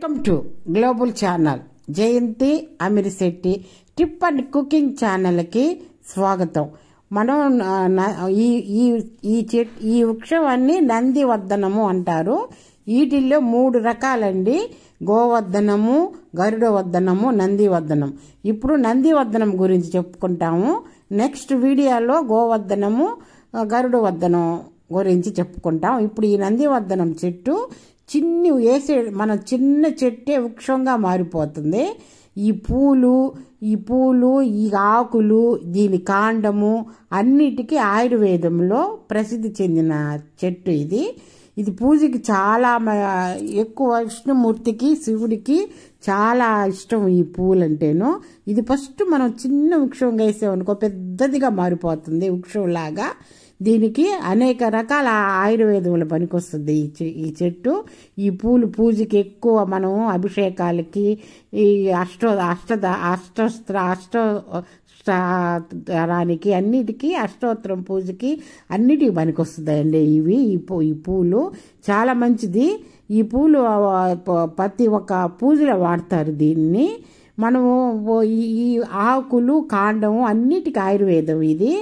Welcome to global channel. Jayanthi Amirishetti tip and cooking ఛానల్కి స్వాగతం. మనం ఈ వృక్షాన్ని నందివర్ధనము అంటారు. వీటిల్లో 3 రకాలండి: గోవర్ధనము, గరుడవర్ధనము, నందివర్ధనం. ఇప్పుడు నందివర్ధనం గురించి చెప్పుకుంటాము. నెక్స్ట్ వీడియోలో గోవర్ధనము, గరుడవర్ధనం గురించి చెప్పుకుంటాం. ఇప్పుడు ఈ నందివర్ధనం చెట్టు మన చిన్న చెట్టే వృక్షంగా మారిపోతుంది. ఈ పూలు, ఈ ఆకులు, దీని కాండము అన్నిటికీ ఆయుర్వేదంలో ప్రసిద్ధి చెందిన చెట్టు ఇది పూజకి చాలా ఎక్కువ. విష్ణుమూర్తికి, శివుడికి చాలా ఇష్టం ఈ పూలంటేను. ఇది ఫస్ట్ మనం చిన్న వృక్షంగా వేసామనుకో పెద్దదిగా మారిపోతుంది వృక్షంలాగా. దీనికి అనేక రకాల ఆయుర్వేదముల పనికొస్తుంది ఈ చెట్టు. ఈ పూలు పూజకి ఎక్కువ మనం అభిషేకాలకి, ఈ అష్టోత్తరానికి అన్నిటికీ, అష్టోత్తరం పూజకి అన్నిటికీ పనికొస్తుందండి ఈ పూలు. చాలా మంచిది. ఈ పూలు ప్రతి ఒక్క పూజలో వాడతారు దీన్ని. మనము ఈ ఆకులు, కాండము అన్నిటికీ ఆయుర్వేదం ఇది.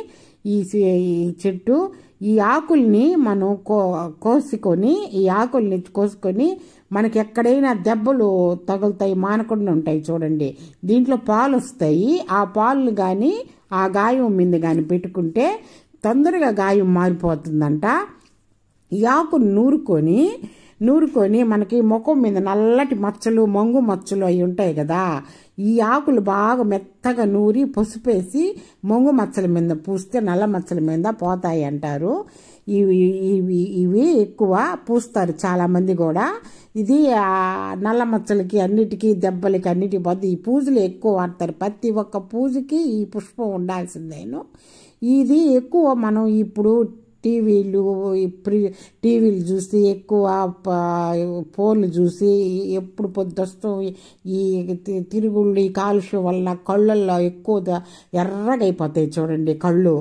ఈ చెట్టు ఈ ఆకుల్ని మనం కోసుకొని మనకి ఎక్కడైనా దెబ్బలు తగులుతాయి, మానకుండా ఉంటాయి చూడండి. దీంట్లో పాలు వస్తాయి. ఆ పాలు కానీ ఆ గాయం మీద కానీ పెట్టుకుంటే తొందరగా గాయం మారిపోతుందంట. ఈ ఆకును నూరుకొని మనకి ముఖం మీద నల్లటి మచ్చలు, మంగు మచ్చలు అవి ఉంటాయి కదా, ఈ ఆకులు బాగా మెత్తగా నూరి పసుపేసి మంగు మచ్చల మీద పూస్తే నల్ల మచ్చల మీద పోతాయి అంటారు. ఇవి ఎక్కువ పూస్తారు చాలా మంది కూడా. ఇది నల్ల మచ్చలకి అన్నిటికీ, దెబ్బలకి అన్నిటికీ పోతే ఈ పూజలు ఎక్కువ వాడతారు. ప్రతి ఒక్క పూజకి ఈ పుష్పం ఉండాల్సిందేను. ఇది ఎక్కువ మనం ఇప్పుడు టీవీలు చూసి, ఎక్కువ ఫోన్లు చూసి ఎప్పుడు పొద్దుస్తాం. ఈ తిరుగుళ్ళు, ఈ కాలుష్యం వల్ల కళ్ళల్లో ఎక్కువ ఎర్రగా అయిపోతాయి చూడండి. కళ్ళు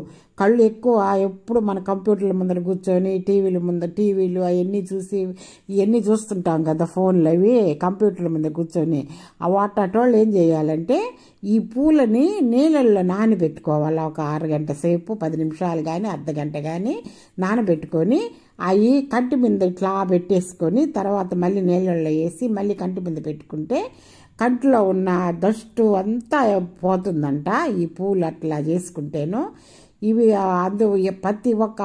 ఎక్కువ ఎప్పుడు మన కంప్యూటర్ల ముందర కూర్చొని టీవీలు అవన్నీ చూస్తుంటాం కదా, ఫోన్లు అవి కంప్యూటర్ల ముందర కూర్చొని. వాటోళ్ళు ఏం చేయాలంటే ఈ పూలని నీళ్ళల్లో నానబెట్టుకోవాలి. ఒక 6 గంట సేపు, 10 నిమిషాలు కానీ, అర్ధగంట కానీ నానబెట్టుకొని అవి కంటి మీద ఇట్లా పెట్టేసుకొని తర్వాత మళ్ళీ నీళ్ళల్లో వేసి మళ్ళీ కంటి మీద పెట్టుకుంటే కంటిలో ఉన్న డస్ట్ అంతా పోతుందంట. ఈ పూలు అట్లా చేసుకుంటేను. ఇవి ప్రతి ఒక్క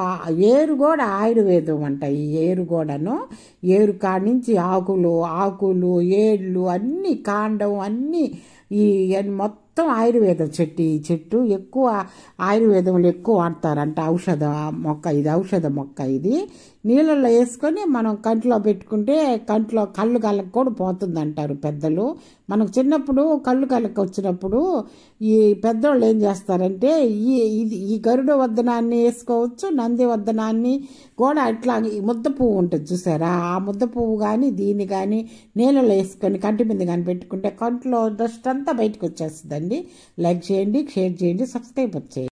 ఏరు కూడా ఆయుర్వేదం అంట. ఈ ఏరు కూడాను, ఏరు కానించి ఆకులు, ఏళ్ళు అన్ని, కాండం అన్నీ మొత్తం ఆయుర్వేదం చెట్టు. ఈ చెట్టు ఎక్కువ ఆయుర్వేదంలో ఎక్కువ వాడతారంట. ఔషధ మొక్క ఇది. నీళ్ళల్లో వేసుకొని మనం కంట్లో పెట్టుకుంటే కళ్ళు కళ్ళకు కూడా పోతుంది అంటారు పెద్దలు. మనకు చిన్నప్పుడు కళ్ళు కళ్ళకు వచ్చినప్పుడు ఈ పెద్దోళ్ళు ఏం చేస్తారంటే ఈ గరుడ వద్దనాన్ని వేసుకోవచ్చు, నంది వద్దనాన్ని కూడా. ఇట్లా ముద్ద పువ్వు ఉంటుంది చూసారా, ఆ ముద్ద పువ్వు కానీ దీన్ని కానీ నీళ్ళలో వేసుకొని కంటి మీద కానీ పెట్టుకుంటే కంట్లో డస్ట్ అంతా బయటకు వచ్చేస్తుందండి. లైక్ చేయండి, షేర్ చేయండి, సబ్స్క్రైబ్ చేయండి.